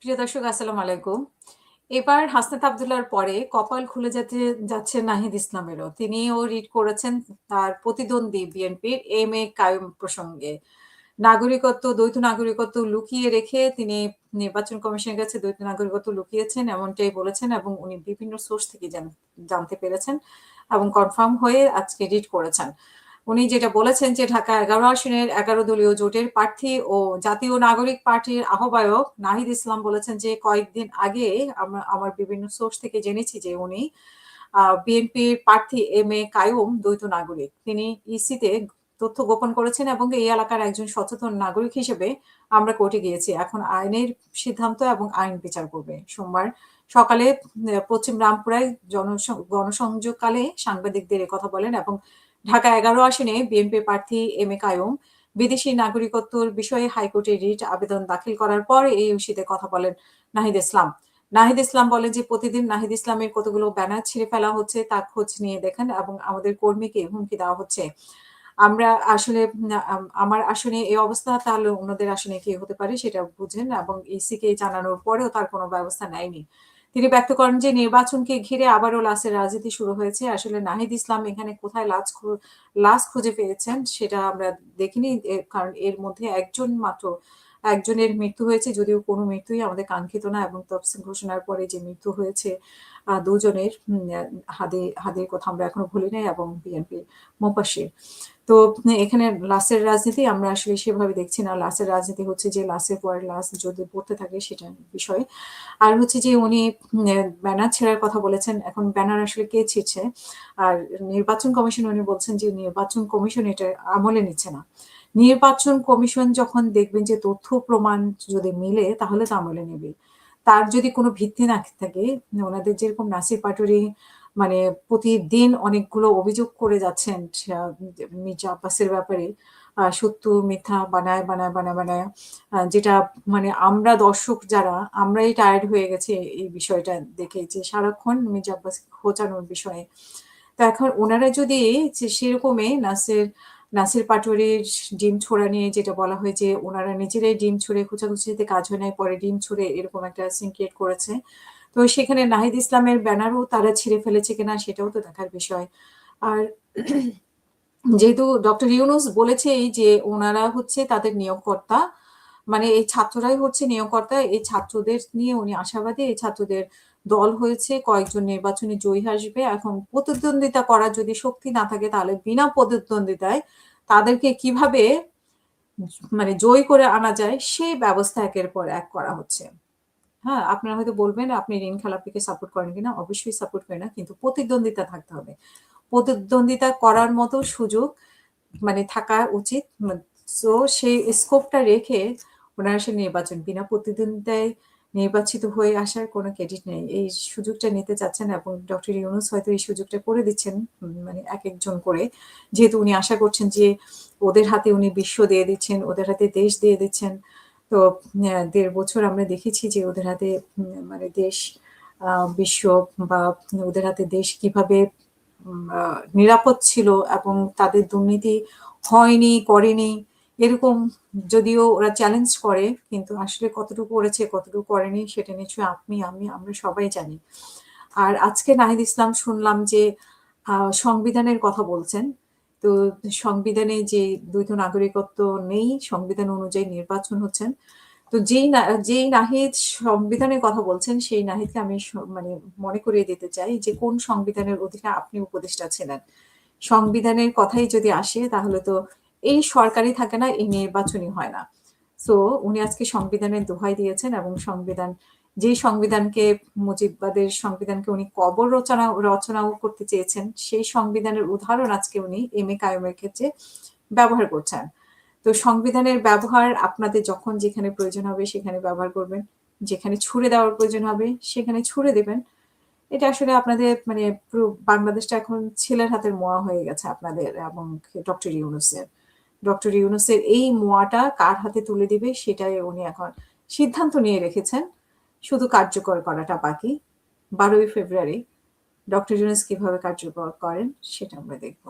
প্রিয় দর্শক আসসালামু আলাইকুম। এবার হাসনাত আব্দুল্লাহর পরে কপাল খুলে যেতে যাচ্ছে নাহিদ ইসলামেরও। তিনিও রিট করেছেন তার প্রতিদ্বন্দ্বী বিএনপির এম এ কাইয়ুম প্রসঙ্গে। দ্বৈত নাগরিকত্ব লুকিয়ে রেখে তিনি নির্বাচন কমিশনের কাছে দ্বৈত নাগরিকত্ব লুকিয়েছেন এমনটাই বলেছেন এবং উনি বিভিন্ন সোর্স থেকে জানতে পেরেছেন এবং কনফার্ম হয়ে আজকে রিট করেছেন। উনি যেটা বলেছেন যে ঢাকা ১১ আসনের ১১ দলীয় জোটের প্রার্থী ও জাতীয় নাগরিক পার্টির আহ্বায়ক নাহিদ ইসলাম বলেছেন যে কয়েকদিন আগে আমার বিভিন্ন সোর্স থেকে জেনেছি যে উনি বিএনপির প্রার্থী এম এ কাইয়ুম দ্বৈত নাগরিক। তিনি ইসিতে তথ্য গোপন করেছেন এবং এই এলাকার একজন সচেতন নাগরিক হিসেবে আমরা কোর্টে গিয়েছি। এখন আইনের সিদ্ধান্ত এবং আইন বিচার করবে। সোমবার সকালে পশ্চিম রামপুরায় গণসংযোগকালে সাংবাদিকদের একথা বলেন এবং ঢাকা ১১ আসনে বিএনপি প্রার্থী এম এ কাইয়ুম বিদেশি নাগরিকত্বর বিষয়ে হাইকোর্টে রিট আবেদন দাখিল করার পর এই ইস্যুতে কথা বলেন নাহিদ ইসলাম। নাহিদ ইসলাম বলেন যে প্রতিদিন নাহিদ ইসলামের কতগুলো ব্যানার ছিঁড়ে ফেলা হচ্ছে তা খোঁজ নিয়ে দেখেন এবং আমাদের কর্মীকে হুমকি দেওয়া হচ্ছে। আমরা আসলে আমার আসনে এই অবস্থা তাহলে অন্যদের আসনে কি হতে পারে সেটা বুঝেন এবং ইসিকে জানানোর পরেও তার কোনো ব্যবস্থা নেয়নি। তিনি ব্যক্ত করেন যে নির্বাচনকে ঘিরে আবারও লাশের রাজনীতি শুরু হয়েছে। আসলে নাহিদ ইসলাম এখানে কোথায় লাশ খুঁজে পেয়েছেন সেটা আমরা দেখিনি। কারণ এর মধ্যে একজনের মৃত্যু হয়েছে যদিও কোনো মৃত্যুই আমাদের কাঙ্ক্ষিত না এবং তফসিল ঘোষণার পরে যে মৃত্যু হয়েছে ২ জনের হাদির কথা আমরা এখনো ভুলি নাই এবং বিএনপির মোবাশ্বের। তো এখানে লাশের রাজনীতি আমরা আসলে সেভাবে দেখছি না। লাশের রাজনীতি হচ্ছে যে লাশের পর লাশ যদি পড়তে থাকে সেটা বিষয়। আর হচ্ছে যে উনি ব্যানার ছেঁড়ার কথা বলেছেন। এখন ব্যানার আসলে কে ছিঁড়ছে? আর নির্বাচন কমিশন উনি বলছেন যে নির্বাচন কমিশন এটা আমলে নিচ্ছে না। নির্বাচন কমিশন যখন দেখবেন যে তথ্য প্রমাণ যদি মিলে তাহলে তো আমলে নেবে। তার যদি কোনো ভিত্তি না থাকে, ওনাদের যেরকম নাসির পাটোয়ারি মানে প্রতিদিন অনেকগুলো অভিযোগ করে যাচ্ছেন মির্জা আব্বাসের ব্যাপারে। সত্য মিথ্যা বানায় যেটা মানে আমরা দর্শক যারা আমরাই টায়ার্ড হয়ে গেছি এই বিষয়টা দেখে যে সারাক্ষণ মির্জা আব্বাসকে খোঁচানোর বিষয়ে। তো এখন উনারা যদি যে সেরকমই নাসির পাটোয়ারির ডিম ছোঁড়া নিয়ে যেটা বলা হয় যে উনারা নিজেরাই ডিম ছুঁড়ে খোঁচাখুচিতে কাজ হয় নাই, পরে ডিম ছুঁড়ে এরকম একটা সিন ক্রিয়েট করেছে। তো সেখানে নাহিদ ইসলামের ব্যানারও তারা ছিঁড়ে ফেলেছে কিনা সেটাও তো দেখার বিষয়। আর যেহেতু ডক্টর ইউনুস বলেছেই যে উনারা হচ্ছে তাদের নিয়োগকর্তা, মানে এই ছাত্ররাই হচ্ছে নিয়োগকর্তা। এই ছাত্রদের নিয়ে উনি আশাবাদী। এই ছাত্রদের দল হয়েছে, কয়েকজন নির্বাচনে জয়ী আসবে। এখন প্রতিদ্বন্দ্বিতা করার যদি শক্তি না থাকে তাহলে বিনা প্রতিদ্বন্দ্বিতায় তাদেরকে কিভাবে মানে জয়ী করে আনা যায় সেই ব্যবস্থা একের পর এক করা হচ্ছে। হ্যাঁ, আপনারা হয়তো বলবেন আপনি ঋণ খেলাপিকে সাপোর্ট করেন কিনা? অবশ্যই সাপোর্ট করি না। কিন্তু প্রতিদ্বন্দ্বিতা থাকতে হবে। প্রতিদ্বন্দ্বিতা করার মতো সুযোগ মানে থাকা উচিত। সো সেই স্কোপটা রেখে উনারা আসলে বিনা প্রতিদ্বন্দ্বিতায় নির্বাচিত হয়ে আসার কোনো ক্রেডিট নেই। এই সুযোগটা নিতে চাচ্ছেন এবং ডক্টর ইউনূস হয়তো এই সুযোগটা করে দিচ্ছেন মানে একেকজন করে। যেহেতু উনি আশা করছেন যে ওদের হাতে উনি বিশ্ব দিয়ে দিচ্ছেন, ওদের হাতে দেশ দিয়ে দিচ্ছেন। তো ১.৫ বছর আমরা দেখেছি যে ওদের হাতে মানে দেশ, বিশ্ব বা ওদের হাতে দেশ কিভাবে নিরাপদ ছিল এবং তাদের দুর্নীতি হয়নি, করেনি। এরকম যদিও ওরা চ্যালেঞ্জ করে কিন্তু আসলে কতটুকু করেছে, কতটুকু করেনি সেটা নিশ্চয়ই আপনি, আমি, আমরা সবাই জানি। আর আজকে নাহিদ ইসলাম শুনলাম যে সংবিধানের কথা বলছেন। তো সংবিধানে যে দ্বৈত নাগরিকত্ব নেই, সংবিধান অনুযায়ী নির্বাচন হচ্ছেন। তো যেই নাহিদ সংবিধানের কথা বলছেন, সেই নাহিদকে আমি মানে মনে করিয়ে দিতে চাই যে কোন সংবিধানের অধীনে আপনি উপদেষ্টা ছিলেন। সংবিধানের কথাই যদি আসে তাহলে তো এই সরকারই থাকে না, এই নির্বাচনই হয় না। সো উনি আজকে সংবিধানের দোহাই দিয়েছেন এবং যেই সংবিধানকে মুজিববাদের সংবিধানকে উনি কবর রচনাও করতে চেয়েছেন, সেই সংবিধানের উদাহরণ আজকে উনি এম এ কাইয়ুমের ক্ষেত্রে ব্যবহার করছেন। তো সংবিধানের ব্যবহার আপনাদের যখন যেখানে প্রয়োজন হবে সেখানে ব্যবহার করবেন। যেখানে ছুড়ে দেওয়ার প্রয়োজন হবে সেখানে ছুড়ে দিবেন। এটা আসলে আপনাদের মানে পুরো বাংলাদেশটা এখন ছেলের হাতের মোয়া হয়ে গেছে আপনাদের এবং ডক্টর ইউনূসের। ডক্টর ইউনূসের এই মোয়াটা কার হাতে তুলে দিবে সেটাই উনি এখন সিদ্ধান্ত নিয়ে রেখেছেন। শুধু কার্যকর করাটা বাকি। ১২ই ফেব্রুয়ারি ডক্টর ইউনূস কিভাবে কার্যকর করেন সেটা আমরা দেখব।